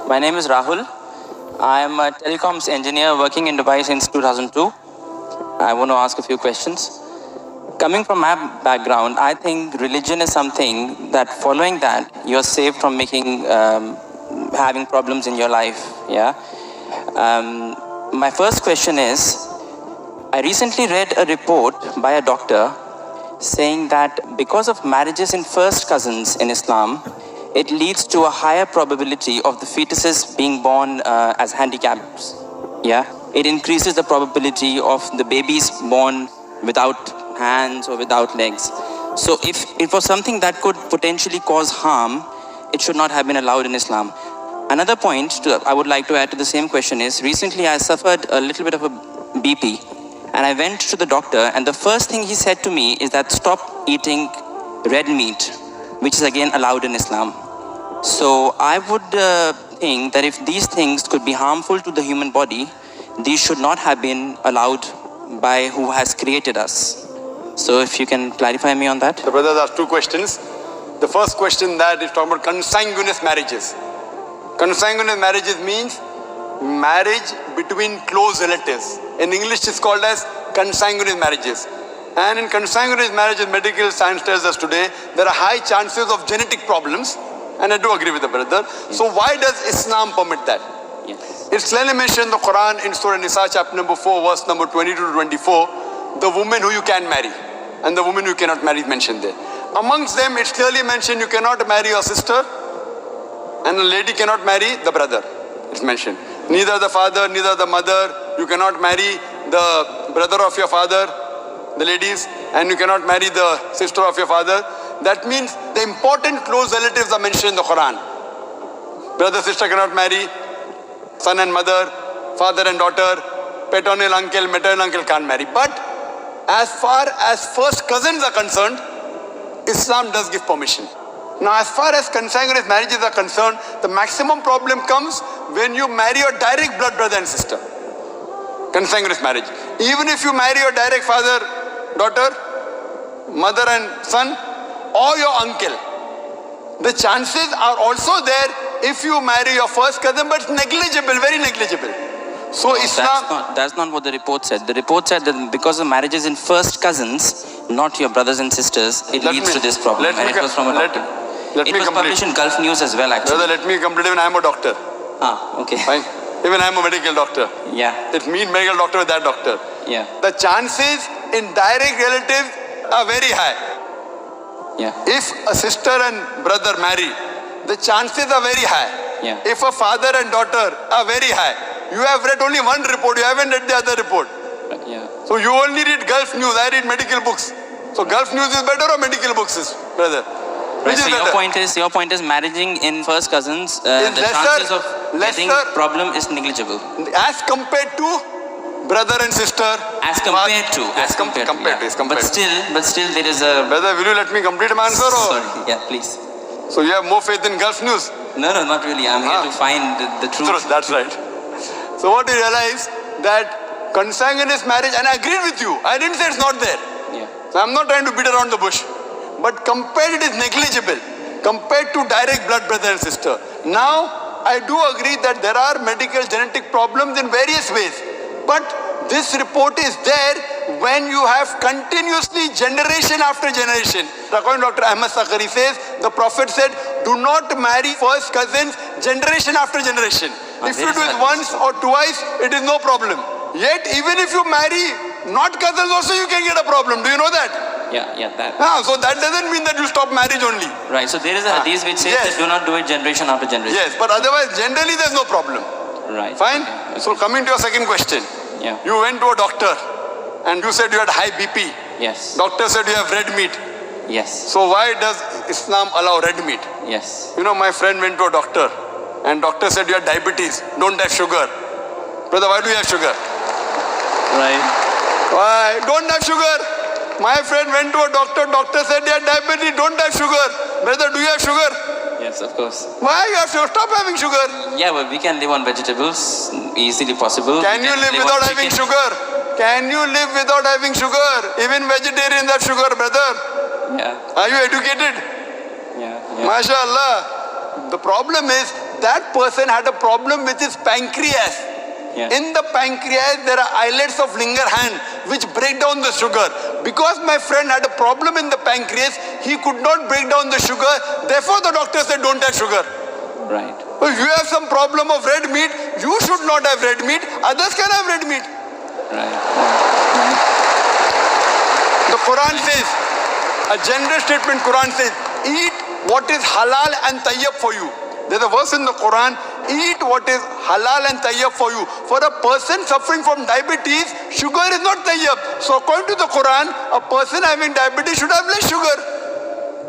My name is Rahul. I am a telecoms engineer working in Dubai since 2002. I want to ask a few questions. Coming from my background, I think religion is something that following that, you're safe from having problems in your life. Yeah. My first question is, I recently read a report by a doctor saying that because of marriages in first cousins in Islam, it leads to a higher probability of the fetuses being born as handicaps. Yeah, it increases the probability of the babies born without hands or without legs. So if it was something that could potentially cause harm, it should not have been allowed in Islam. Another point I would like to add to the same question is, recently I suffered a little bit of a BP and I went to the doctor, and the first thing he said to me is that stop eating red meat, which is again allowed in Islam. So I would think that if these things could be harmful to the human body, these should not have been allowed by who has created us. So if you can clarify me on that. The brothers asked two questions. The first question that is talking about consanguineous marriages. Consanguineous marriages means marriage between close relatives. In English it's called as consanguineous marriages. And in consanguineous marriages, medical science tells us today, there are high chances of genetic problems. And I do agree with the brother. Yes. So why does Islam permit that? Yes. It's clearly mentioned in the Quran in Surah Nisa chapter number 4 verse number 22 to 24, the woman who you can marry and the woman who cannot marry is mentioned there. Amongst them it's clearly mentioned you cannot marry your sister and a lady cannot marry the brother. It's mentioned. Neither the father, neither the mother, you cannot marry the brother of your father, the ladies, and you cannot marry the sister of your father. That means the important close relatives are mentioned in the Quran. Brother, sister cannot marry, son and mother, father and daughter, paternal uncle, maternal uncle can't marry. But as far as first cousins are concerned, Islam does give permission. Now as far as consanguineous marriages are concerned, the maximum problem comes when you marry your direct blood brother and sister. Consanguineous marriage. Even if you marry your direct father, daughter, mother and son, or your uncle, the chances are also there if you marry your first cousin, but it's negligible, very negligible. So Islam... That's not what the report said. The report said that because of marriages in first cousins, not your brothers and sisters, it leads to this problem. And it was from a doctor. It was published in Gulf News as well, actually. Brother, let me complete. Even I am a doctor. Ah, okay. Fine. Even I am a medical doctor. Yeah. It means medical doctor with that doctor. Yeah. The chances in direct relatives are very high. Yeah. If a sister and brother marry, the chances are very high. Yeah. If a father and daughter are very high. You have read only one report, you haven't read the other report. Yeah. So you only read Gulf News, I read medical books. So Gulf News is better or medical books is, brother? Which so is better? your point is marrying in first cousins, the chances of getting problem is negligible. As compared to brother and sister. As compared to. But still there is a... Brother, will you let me complete my answer? Or? Sorry, yeah, please. So you have more faith in Gulf News? No, not really. I'm here to find the truth. That's right. So what you realize that consanguineous marriage, and I agreed with you. I didn't say it's not there. Yeah. So I'm not trying to beat around the bush. But compared, it is negligible. Compared to direct blood brother and sister. Now, I do agree that there are medical genetic problems in various ways. But this report is there when you have continuously generation after generation. According to Dr. Ahmad Zakir says, the Prophet said, do not marry first cousins generation after generation. If you do it once or twice, it is no problem. Yet, even if you marry not cousins also, you can get a problem. Do you know that? Yeah, that. So that doesn't mean that you stop marriage only. Right, so there is a hadith which says that do not do it generation after generation. Yes, but otherwise, generally there's no problem. Right. Fine? Okay. So coming to your second question. Yeah. You went to a doctor and you said you had high BP. Yes. Doctor said you have red meat. Yes. So why does Islam allow red meat? Yes. You know, my friend went to a doctor and doctor said you have diabetes, don't have sugar. Brother, why do you have sugar? Right. Why? Don't have sugar. My friend went to a doctor said you have diabetes, don't have sugar. Brother, do you have sugar? Yes, of course. Why you have sugar? Stop having sugar. Yeah, but we can live on vegetables, easily possible. Can you live without having sugar? Can you live without having sugar? Even vegetarians have sugar, brother. Yeah. Are you educated? Yeah. MashaAllah. The problem is that person had a problem with his pancreas. Yeah. In the pancreas, there are islets of Langerhans which break down the sugar. Because my friend had a problem in the pancreas, he could not break down the sugar. Therefore, the doctor said, don't have sugar. Right. If you have some problem of red meat, you should not have red meat. Others can have red meat. Right. The Quran says, a general statement Quran says, eat what is halal and tayyib for you. There's a verse in the Quran, eat what is halal and tayyib for you. For a person suffering from diabetes, sugar is not tayyib. So according to the Quran, a person having diabetes should have less sugar.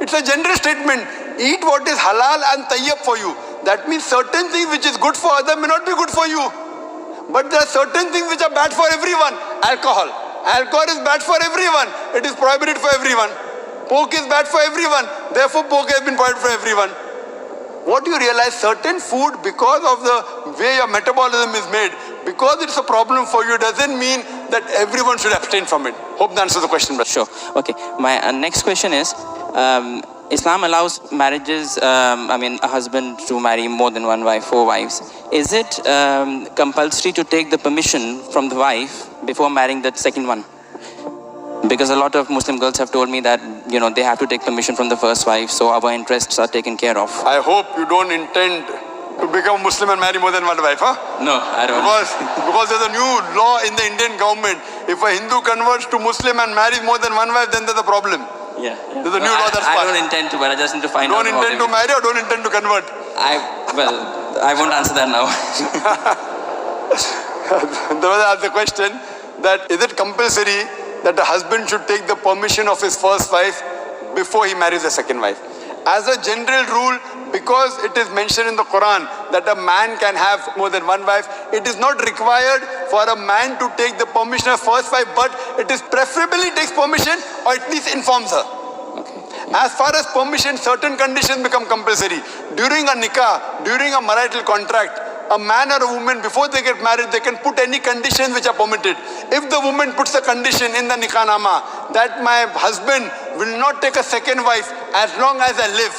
It's a general statement. Eat what is halal and tayyib for you. That means certain things which is good for others may not be good for you. But there are certain things which are bad for everyone. Alcohol. Alcohol is bad for everyone. It is prohibited for everyone. Pork is bad for everyone. Therefore, pork has been prohibited for everyone. What you realize, certain food, because of the way your metabolism is made, because it's a problem for you, doesn't mean that everyone should abstain from it. Hope that answers the question, brother. Sure. Okay. My next question is, Islam allows marriages, a husband to marry more than one wife, 4 wives. Is it compulsory to take the permission from the wife before marrying the second one? Because a lot of Muslim girls have told me that, they have to take permission from the first wife, so our interests are taken care of. I hope you don't intend to become Muslim and marry more than one wife, huh? No, I don't. Because there's a new law in the Indian government. If a Hindu converts to Muslim and marries more than one wife, then there's a problem. Yeah. There's a new law that's I passed. don't intend to, but I just need to find out. Don't intend to marry or don't intend to convert? I won't answer that now. The brother asked the question that is it compulsory that a husband should take the permission of his first wife before he marries a second wife? As a general rule, because it is mentioned in the Quran that a man can have more than one wife, it is not required for a man to take the permission of first wife, but it is preferably takes permission or at least informs her. Okay. As far as permission, certain conditions become compulsory. During a nikah, during a marital contract, a man or a woman, before they get married, they can put any conditions which are permitted. If the woman puts a condition in the nikah nama that my husband will not take a second wife as long as I live,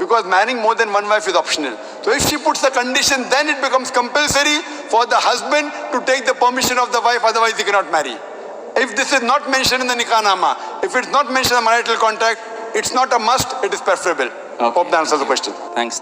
because marrying more than one wife is optional. So if she puts the condition, then it becomes compulsory for the husband to take the permission of the wife, otherwise he cannot marry. If this is not mentioned in the nikah nama, if it's not mentioned in the marital contract, it's not a must, it is preferable. Okay. Hope that answers the question. Thanks.